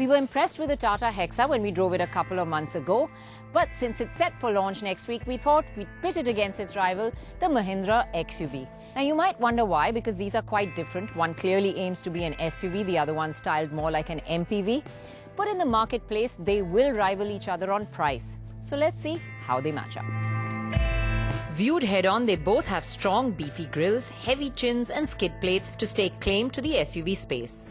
We were impressed with the Tata Hexa when we drove it a couple of months ago, but since it's set for launch next week, we thought we'd pit it against its rival, the Mahindra XUV. Now you might wonder why, because these are quite different. One clearly aims to be an SUV, the other one styled more like an MPV. But in the marketplace, they will rival each other on price. So let's see how they match up. Viewed head-on, they both have strong, beefy grills, heavy chins and skid plates to stake claim to the SUV space.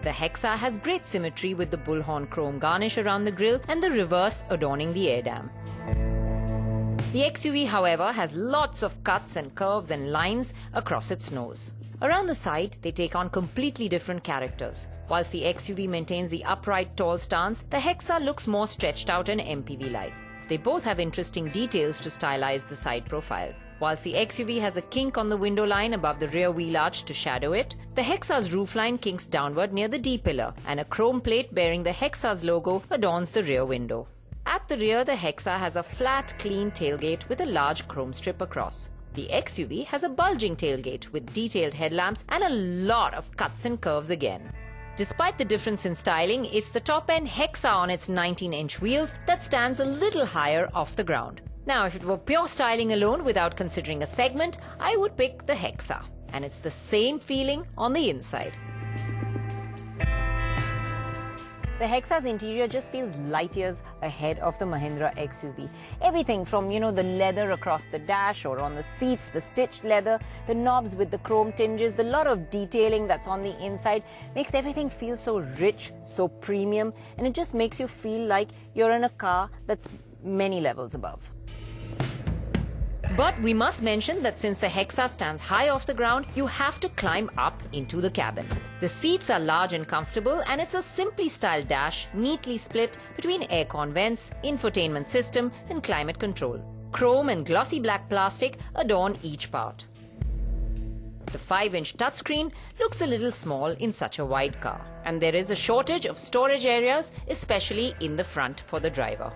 The Hexa has great symmetry with the bullhorn chrome garnish around the grille and the reverse adorning the air dam. The XUV, however, has lots of cuts and curves and lines across its nose. Around the side, they take on completely different characters. Whilst the XUV maintains the upright, tall stance, the Hexa looks more stretched out and MPV-like. They both have interesting details to stylize the side profile. Whilst the XUV has a kink on the window line above the rear wheel arch to shadow it, the Hexa's roofline kinks downward near the D-pillar, and a chrome plate bearing the Hexa's logo adorns the rear window. At the rear, the Hexa has a flat, clean tailgate with a large chrome strip across. The XUV has a bulging tailgate with detailed headlamps and a lot of cuts and curves again. Despite the difference in styling, it's the top-end Hexa on its 19-inch wheels that stands a little higher off the ground. Now, if it were pure styling alone without considering a segment, I would pick the Hexa. And it's the same feeling on the inside. The Hexa's interior just feels light years ahead of the Mahindra XUV. Everything from, the leather across the dash or on the seats, the stitched leather, the knobs with the chrome tinges, the lot of detailing that's on the inside makes everything feel so rich, so premium, and it just makes you feel like you're in a car that's many levels above. But we must mention that since the Hexa stands high off the ground, you have to climb up into the cabin. The seats are large and comfortable, and it's a simply styled dash, neatly split between aircon vents, infotainment system and climate control. Chrome and glossy black plastic adorn each part. The 5-inch touchscreen looks a little small in such a wide car, and there is a shortage of storage areas, especially in the front for the driver.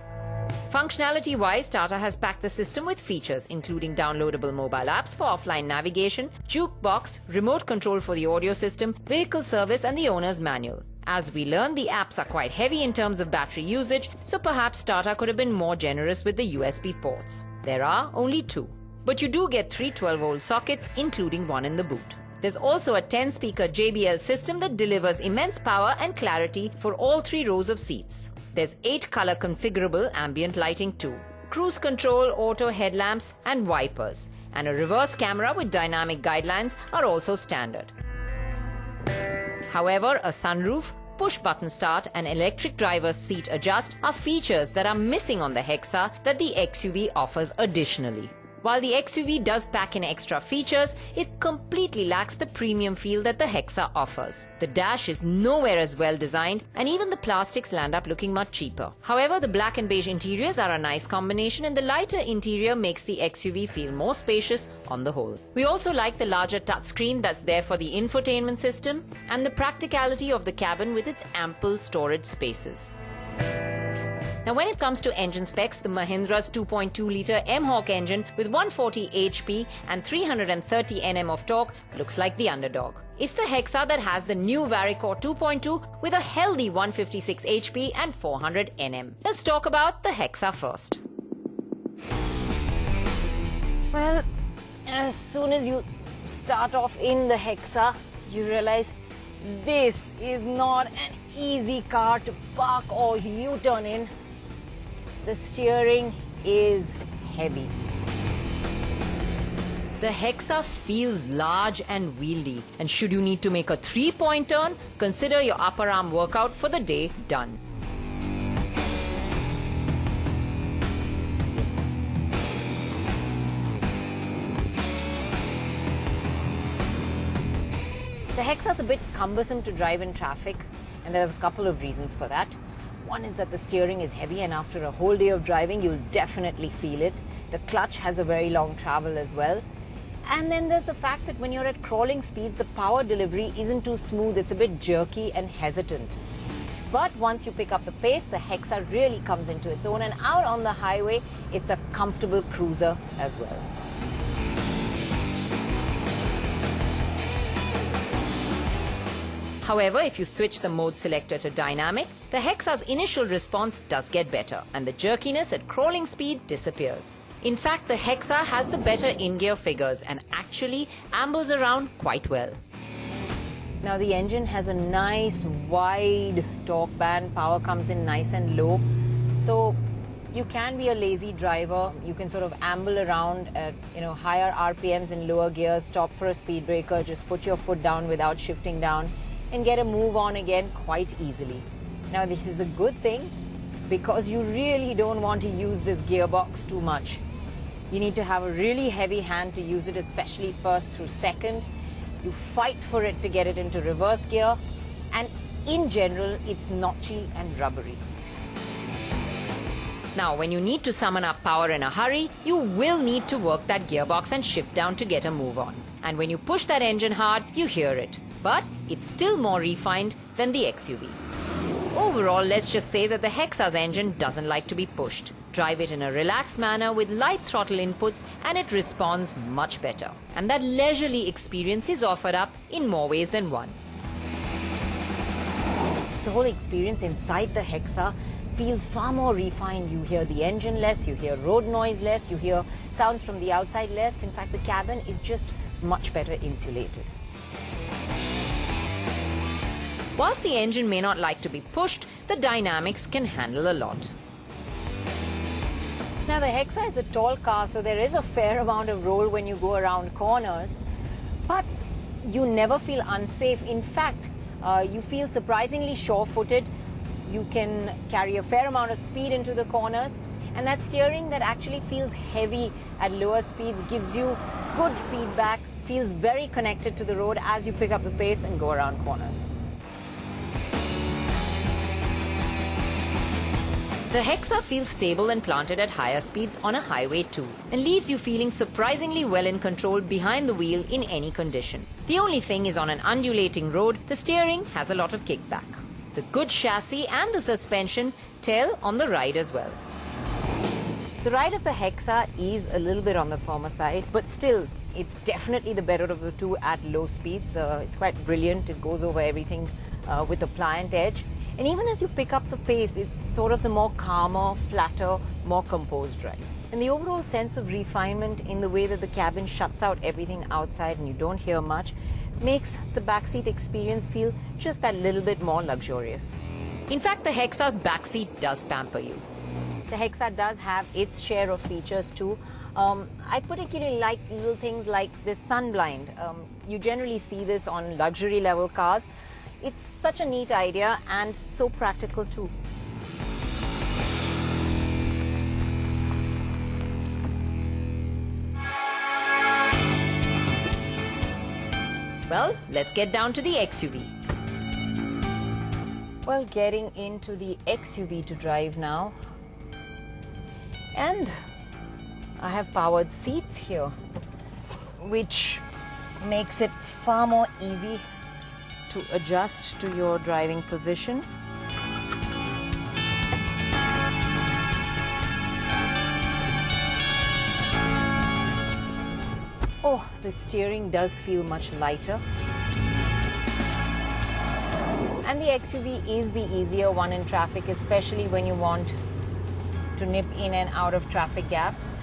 Functionality-wise, Tata has packed the system with features including downloadable mobile apps for offline navigation, jukebox, remote control for the audio system, vehicle service and the owner's manual. As we learn, the apps are quite heavy in terms of battery usage, so perhaps Tata could have been more generous with the USB ports. There are only 2. But you do get 3 12-volt sockets, including one in the boot. There's also a 10-speaker JBL system that delivers immense power and clarity for all 3 rows of seats. There's 8 color configurable ambient lighting too, cruise control, auto headlamps and wipers, and a reverse camera with dynamic guidelines are also standard. However, a sunroof, push-button start and electric driver's seat adjust are features that are missing on the Hexa that the XUV offers additionally. While the XUV does pack in extra features, it completely lacks the premium feel that the Hexa offers. The dash is nowhere as well designed, and even the plastics land up looking much cheaper. However, the black and beige interiors are a nice combination, and the lighter interior makes the XUV feel more spacious on the whole. We also like the larger touchscreen that's there for the infotainment system, and the practicality of the cabin with its ample storage spaces. Now when it comes to engine specs, the Mahindra's 2.2-litre M-Hawk engine with 140 HP and 330 Nm of torque looks like the underdog. It's the Hexa that has the new Varicore 2.2 with a healthy 156 HP and 400 Nm. Let's talk about the Hexa first. Well, as soon as you start off in the Hexa, you realize this is not an easy car to park or U-turn in. The steering is heavy. The Hexa feels large and wieldy, and should you need to make a 3-point turn, consider your upper arm workout for the day done. The Hexa's a bit cumbersome to drive in traffic, and there's a couple of reasons for that. One is that the steering is heavy, and after a whole day of driving, you'll definitely feel it. The clutch has a very long travel as well. And then there's the fact that when you're at crawling speeds, the power delivery isn't too smooth. It's a bit jerky and hesitant. But once you pick up the pace, the Hexa really comes into its own, and out on the highway, it's a comfortable cruiser as well. However, if you switch the mode selector to dynamic, the Hexa's initial response does get better and the jerkiness at crawling speed disappears. In fact, the Hexa has the better in-gear figures and actually ambles around quite well. Now the engine has a nice wide torque band, power comes in nice and low. So you can be a lazy driver, you can sort of amble around at higher RPMs in lower gears, stop for a speed breaker, just put your foot down without shifting down and get a move on again quite easily. Now this is a good thing because you really don't want to use this gearbox too much. You need to have a really heavy hand to use it, especially first through second. You fight for it to get it into reverse gear, and in general, it's notchy and rubbery. Now, when you need to summon up power in a hurry, you will need to work that gearbox and shift down to get a move on. And when you push that engine hard, you hear it. But it's still more refined than the XUV. Overall, let's just say that the Hexa's engine doesn't like to be pushed. Drive it in a relaxed manner with light throttle inputs and it responds much better. And that leisurely experience is offered up in more ways than one. The whole experience inside the Hexa feels far more refined. You hear the engine less, you hear road noise less, you hear sounds from the outside less. In fact, the cabin is just much better insulated. Whilst the engine may not like to be pushed, the dynamics can handle a lot. Now the Hexa is a tall car, so there is a fair amount of roll when you go around corners, but you never feel unsafe. In fact, you feel surprisingly sure-footed. You can carry a fair amount of speed into the corners, and that steering that actually feels heavy at lower speeds gives you good feedback, feels very connected to the road as you pick up the pace and go around corners. The Hexa feels stable and planted at higher speeds on a highway too, and leaves you feeling surprisingly well in control behind the wheel in any condition. The only thing is, on an undulating road, the steering has a lot of kickback. The good chassis and the suspension tell on the ride as well. The ride of the Hexa is a little bit on the firmer side, but still, it's definitely the better of the two at low speeds. It's quite brilliant. It goes over everything with a pliant edge. And even as you pick up the pace, it's sort of the more calmer, flatter, more composed ride. And the overall sense of refinement in the way that the cabin shuts out everything outside and you don't hear much makes the backseat experience feel just that little bit more luxurious. In fact, the Hexa's backseat does pamper you. The Hexa does have its share of features too. I particularly like little things like this sun blind. You generally see this on luxury level cars. It's such a neat idea and so practical too. Well, let's get down to the XUV. Well, getting into the XUV to drive now. And I have powered seats here, which makes it far more easy to adjust to your driving position. Oh, the steering does feel much lighter. And the XUV is the easier one in traffic, especially when you want to nip in and out of traffic gaps.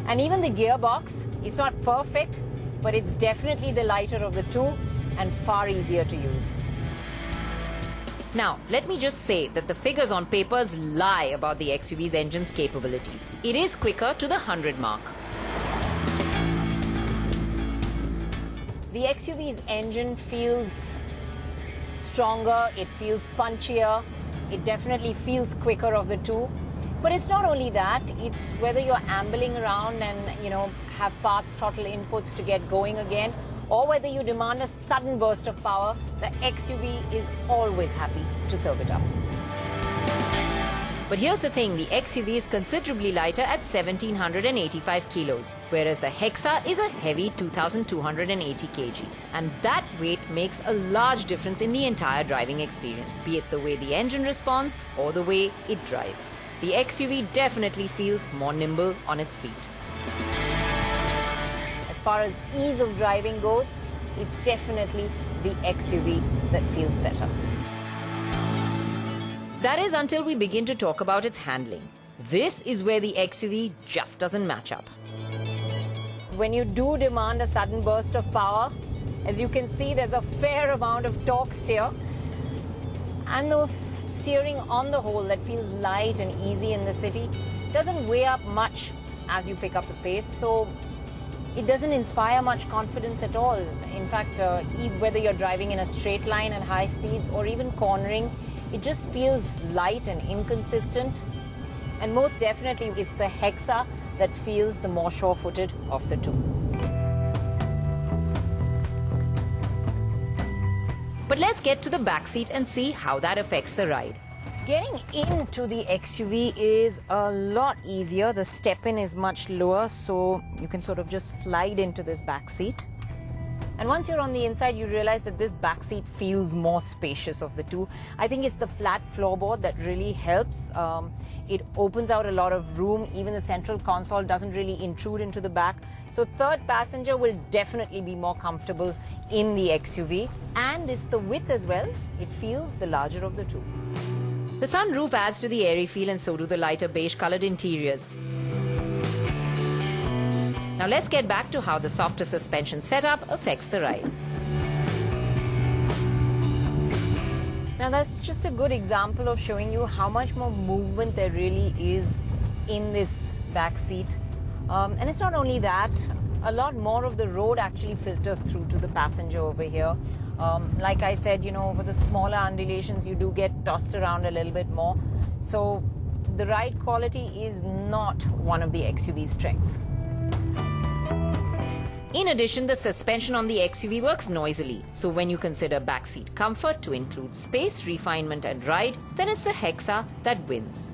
And even the gearbox is not perfect, but it's definitely the lighter of the two and far easier to use. Now, let me just say that the figures on papers lie about the XUV's engine's capabilities. It is quicker to the 100 mark. The XUV's engine feels stronger, it feels punchier, it definitely feels quicker of the two. But it's not only that, it's whether you're ambling around and, have park throttle inputs to get going again, or whether you demand a sudden burst of power, the XUV is always happy to serve it up. But here's the thing, the XUV is considerably lighter at 1785 kilos, whereas the Hexa is a heavy 2280 kg. And that weight makes a large difference in the entire driving experience, be it the way the engine responds or the way it drives. The XUV definitely feels more nimble on its feet. As far as ease of driving goes, it's definitely the XUV that feels better. That is until we begin to talk about its handling. This is where the XUV just doesn't match up. When you do demand a sudden burst of power, as you can see, there's a fair amount of torque steer. And the steering on the whole that feels light and easy in the city doesn't weigh up much as you pick up the pace. So it doesn't inspire much confidence at all. In fact, whether you're driving in a straight line at high speeds or even cornering, it just feels light and inconsistent. And most definitely, it's the Hexa that feels the more sure-footed of the two. But let's get to the backseat and see how that affects the ride. Getting into the XUV is a lot easier. The step-in is much lower, so you can sort of just slide into this back seat. And once you're on the inside, you realize that this back seat feels more spacious of the two. I think it's the flat floorboard that really helps. It opens out a lot of room. Even the central console doesn't really intrude into the back. So third passenger will definitely be more comfortable in the XUV. And it's the width as well. It feels the larger of the two. The sunroof adds to the airy feel, and so do the lighter beige-colored interiors. Now let's get back to how the softer suspension setup affects the ride. Now that's just a good example of showing you how much more movement there really is in this back seat. And it's not only that, a lot more of the road actually filters through to the passenger over here. Like I said, you know, over the smaller undulations, you do get tossed around a little bit more. So the ride quality is not one of the XUV's strengths. In addition, the suspension on the XUV works noisily. So when you consider backseat comfort to include space, refinement and ride, then it's the Hexa that wins.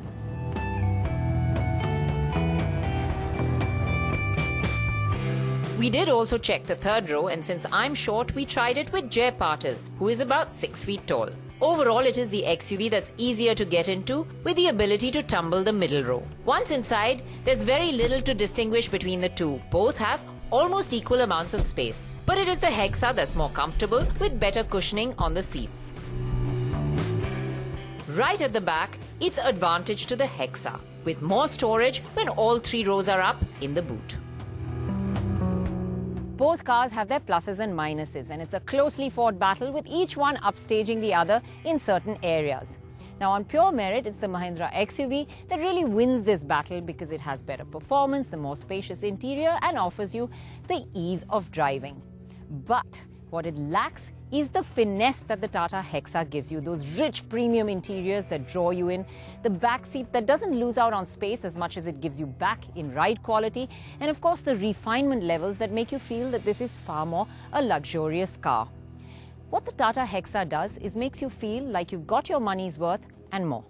We did also check the third row, and since I'm short, we tried it with Jay Patil, who is about 6 feet tall. Overall, it is the XUV that's easier to get into, with the ability to tumble the middle row. Once inside, there's very little to distinguish between the two. Both have almost equal amounts of space. But it is the Hexa that's more comfortable, with better cushioning on the seats. Right at the back, it's advantage to the Hexa, with more storage when all 3 rows are up in the boot. Both cars have their pluses and minuses, and it's a closely fought battle with each one upstaging the other in certain areas. Now, on pure merit, it's the Mahindra XUV that really wins this battle because it has better performance, the more spacious interior, and offers you the ease of driving. But what it lacks is the finesse that the Tata Hexa gives you, those rich premium interiors that draw you in, the back seat that doesn't lose out on space as much as it gives you back in ride quality, and of course the refinement levels that make you feel that this is far more a luxurious car. What the Tata Hexa does is makes you feel like you've got your money's worth and more.